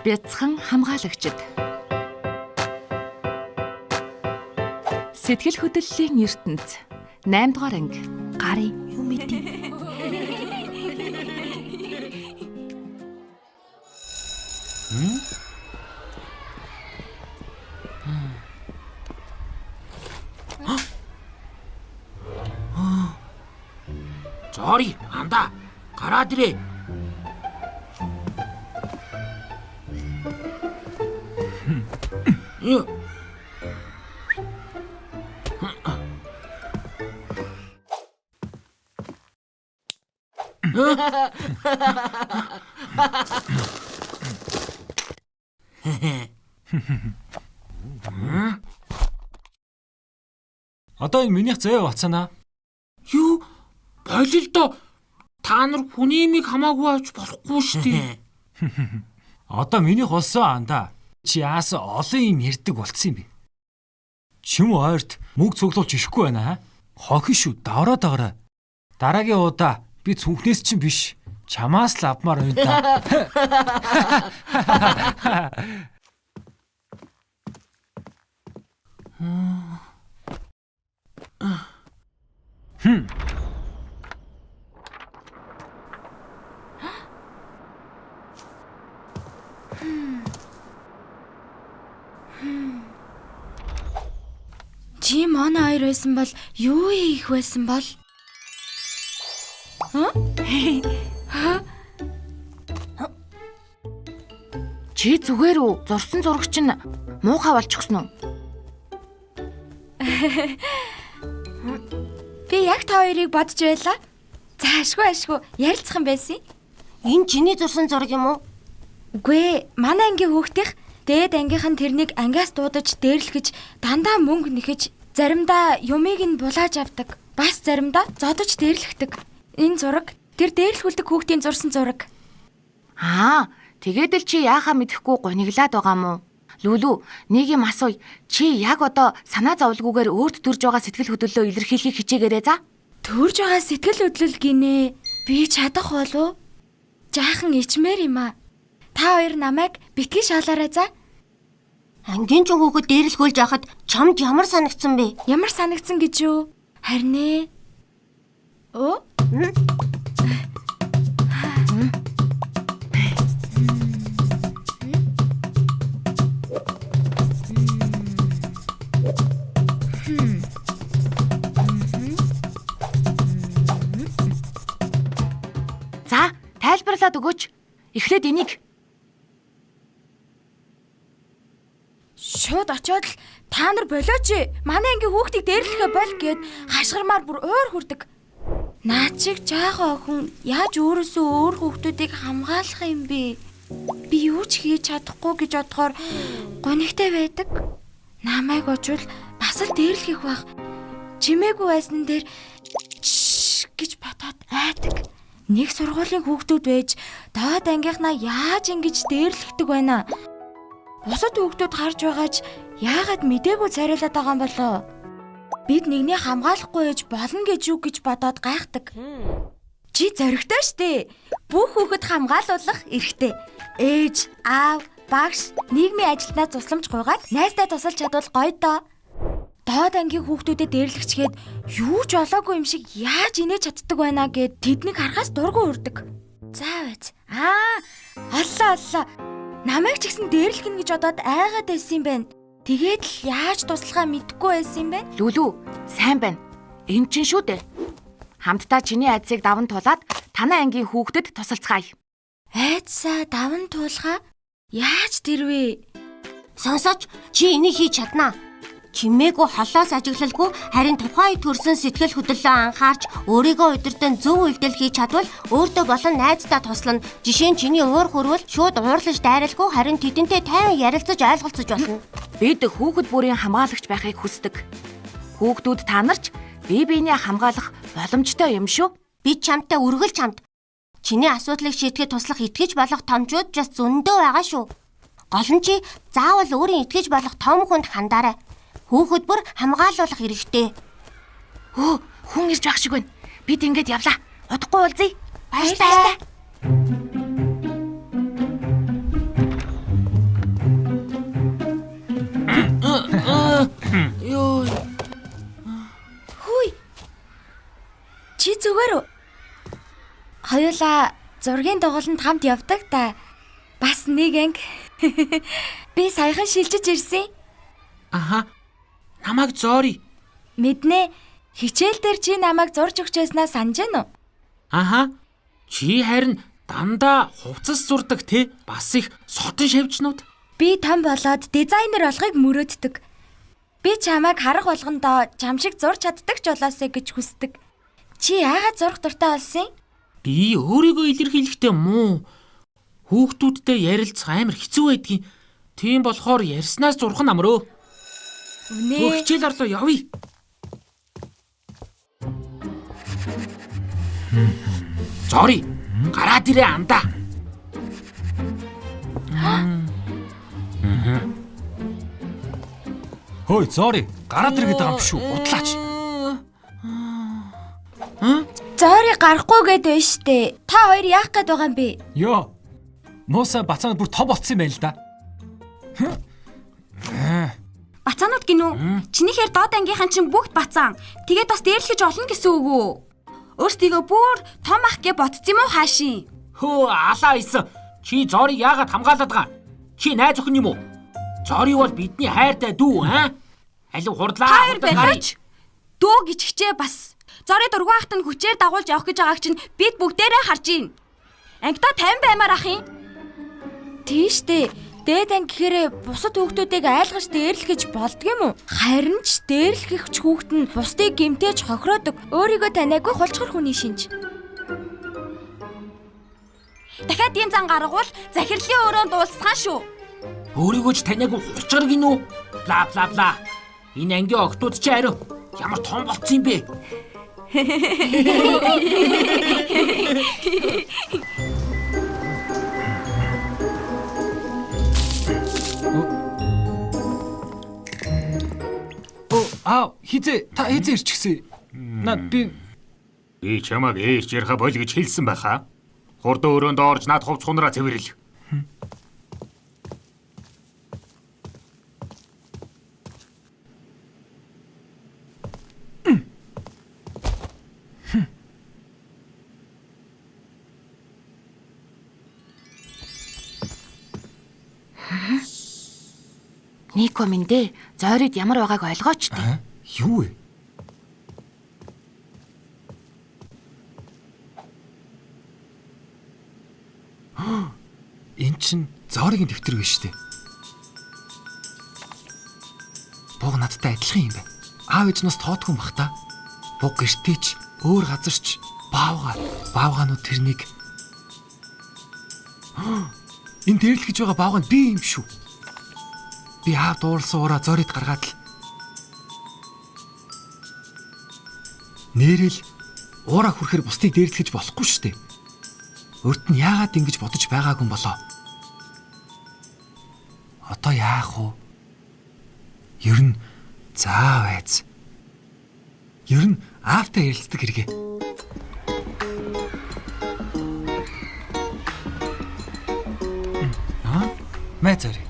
Бяцхан хамгаалагчид. Сэтгэл хөдлөлийн ертөнц 8 дугаар анги. Гарын юу мэдээ? Жори, анда гараад ирээ. Одоо энэ минийх заяа бацаана. Юу? Болил доо. Та нар хүний имийг хамаагүй авч болохгүй шүү дээ. Одоо минийх болсон анда. Чи яасан олон юм ярьдаг болцсон юм бэ? Чим ойрт мөг цуглуулж ирэхгүй байна аа? Хохин шүү, давраад агараа. Дараагийн удаа би цүнхнээс чинь биш. Чамаас л авмаар байна да. Чи манай хоёр байсан бол юу хийх байсан бол? Чи зүгээр үү? Зурсан зурагч нь муухай болчихсон уу? Би яг та хоёрыг бодож байлаа. За ашгүй ярилцах юм байсан. Энэ чиний зурсан зураг юм уу? Үгүй ээ, манай ангийн хүүхдийнх дээд ангийнхан тэрнийг ангиас дуудаж дээрлэхэж дандаа мөнгө нэхэж заримдаа юмыг нь булааж авдаг. Бас заримдаа зодож дээрлэхдэг. Энэ зураг тэр дээрлэхүүлдэг хүүхдийн зурсан зураг. Тэгээд л чи яахаа мэдэхгүй гониглаад байгаа мó? Лүлүү, нэг юм асууя. Чи яг одоо санаа зовлгүйгээр өөрт төрж байгаа сэтгэл хөдлөлөө илэрхийлэхийг хичээгээрэй за. Төрж байгаа сэтгэл хөдлөл гинэ. Би чадах болов? Жаахан ичмээр юм аа. Та хоёр намайг битгий шаалаарай за. Ангийн ч хүүхэд дээрлэхүүлж яхад чамд ямар санагдсан бэ? Ямар санагдсан гэж юу? Харин ээ. Оо? За, тайлбарлаад өгөөч. Эхлээд энийг. Шууд очиод л та нар болооч. Манай ангийн хүүхдийг дээрлэхэ бол гэд хашгирмаар бүр уур хүрдэг. Наа чиг жаахан охин яаж өөрөөсөө өөр хүүхдүүдийг хамгаалах юм бэ? Би юу ч хийж чадахгүй гэж бодохоор гонигтай байдаг. Намайг очвол бас л дээрлэх байх. Чимээгүй байснан дээр гэж бодоод айдаг. Нэг сургуулийн хүүхдүүд байж доод ангийнхнаа яаж ингэж дээрлэхдэг байна? Бусад хүүхдүүд харж байгаач яагаад мдээгүй царайлаад байгаа юм болоо? Бид нэгнийг хамгаалахгүй ээж болно гэж юу гэж бодоод гайхдаг. Чи зоригтой штэ. Бүх хүүхэд хамгаалуулах эрхтэй. Ээж, аав, багш нийгмийн ажилтнаас тусламж гуйгаад найздаа тусалж чадвал гоё доо. Доод ангийн хүүхдүүдэд дээрлэгчгээд юу ч олоогүй юм шиг яаж инээж чаддаг байна гэд тэднийг харахаас дургу урдаг. За байц. Оллоо. Намайг ч гэсэн дээрлэх нь гэж бодоод айгаад байсан юм байна. Тэгээд л яаж туслахаа мэдэхгүй байсан юм байна. Лүлүү, сайн байна. Энд чинь шүү дээ. Хамтдаа чиний айдсыг даван тулаад танай ангийн хүүхдэд тусалцгаая. Айдсаа даван туулахаа? Яаж тэр вэ? Сонсооч, чи энийг хийж чаднаа. Чимээгүй холоос ажиглалгүй харин тухайн үед төрсэн сэтгэл хөдлөлөө анхаарч өөрийгөө удирдан зөв үйлдэл хийж чадвал өөртөө болон найздаа туслана. Жишээ нь чиний уур хүрвэл шууд уурлаж дайралгүй харин тэдэнтэй тайван ярилцаж ойлголцож болно. Бид хүүхэд бүрийн хамгаалагч байхыг хүсдэг. Хүүхдүүд та нарч бие биенээ хамгаалах боломжтой юм шүү. Би чамтай үргэлж хамт. Чиний асуудлыг шийдэхэд туслах итгэж болох томчууд бас зөндөө байгаа шүү. Гол нь чи заавал өөрийн итгэж болох том хүнд хандаарай. Хүүхэд бүр хамгаалуулах хэрэгтэй. Хүн ирж байх шиг байна. Бид ингэж явлаа. Удахгүй уулзъя. Баярлалаа. Хоёулаа зургийн дугууланд хамт явдаг та. Бас нэг анги. Би саяхан шилжиж ирсэн. Аха. Намайг Зори. Мэднэ. Хичээл дээр чи намайг зурж өгч байснаа санаж байна уу? Аха. Чи харин дандаа хувцас зурдаг те. Бас их содон шавьчнууд. Би том болоод дизайнер болохыг мөрөөддөг. Би чамайг харах болгондоо чам шиг зурж чаддаг ч болоосэй гэж хүсдэг. Чи яагаад зурх дуртай болсон юм? Би өөрийгөө илэрхийлэхдээ муу. Хүүхдүүдтэй ярилцах амар хэцүү байдгийн. Тийм болохоор ярьснаас зурх нь амрөө. Үнэ. Хичээл орлоо явъя. Зори, гараад ирээ андаа. Хөөе, Зори. Гараад ир гэдэг юм биш үү? Удлаач. Зори гарахгүй гээд байна штэ. Та хоёр яах гээд байгаа юм бэ? Йоо. Мууса бацаанууд бүр том болцсон юм байна л да. Бацаанууд гинүү. Чинийхээр доод ангийнхан чинь бүгд бацаан. Тэгээд бас дээрлэхэж олно гэсэн үг үү? Өөрсдийгөө бүр том ах гэж ботцсон юм уу хаашийн? Хөө алаа исэн. Чи Зориг яагаад хамгаалаад байгаа? Чи найз охин юм уу? Зори бол бидний хайртай дүү, аа? Алив хурдлаа. Хайр байлаач. Дүү гэж хичээ бас. Зори дургуй ахт нь хүчээр дагуулж явах гэж байгааг чинь бид бүгдээрээ харж байна. Ангидаа 50 баймаар ах юм. Тийштэй. Дээд анги гэхээр бусад хүүхдүүдийг айлгаж дээрлэхэж болдгийм үү? Харин ч дээрлэхч хүүхэд нь бусдыг гэмтээж хохироодог. Өөрийгөө таниагүй хулчгар хүний шинж. Дахиад ийм зан гаргавал захирлын өрөөнд уулзсан шүү. Өөрийгөө ч таниагүй хурцгар гинүү. Бла бла бла. Энэ ангийн октод ч ариу ямар том болцсон юм бэ? Хизээ та хизээ ирчихсэн. Наад би чамайг ээж яриха бол гэж хэлсэн байхаа. Хурдан өрөөнд орж над хувц хунараа цэвэрлэл. Нико минь дээ. Зорид ямар байгааг ойлгооч дээ. юу вэ? Энд чинь Зоригийн дэвтэр биш үү? Бог надтай адилхан юм байна. Аав ээж нас тоодгүй бах та. Бог гэртээч, өөр газарч баавгаанууд тэрнийг энэ дээрлэх гэж байгаа баавгаан би юм шүү. Би аав дуурласан ураа Зорид гаргаад л нэрэл уураа хүрэхээр бусдыг дээрлэхэж болохгүй шүү дээ. Өөрт нь яагаад ингэж бодож байгаагүй юм болоо? Одоо яах вэ? Ер нь заа байц. Ер нь аавтай ярилцдаг хэрэгэ. Мэ Зори.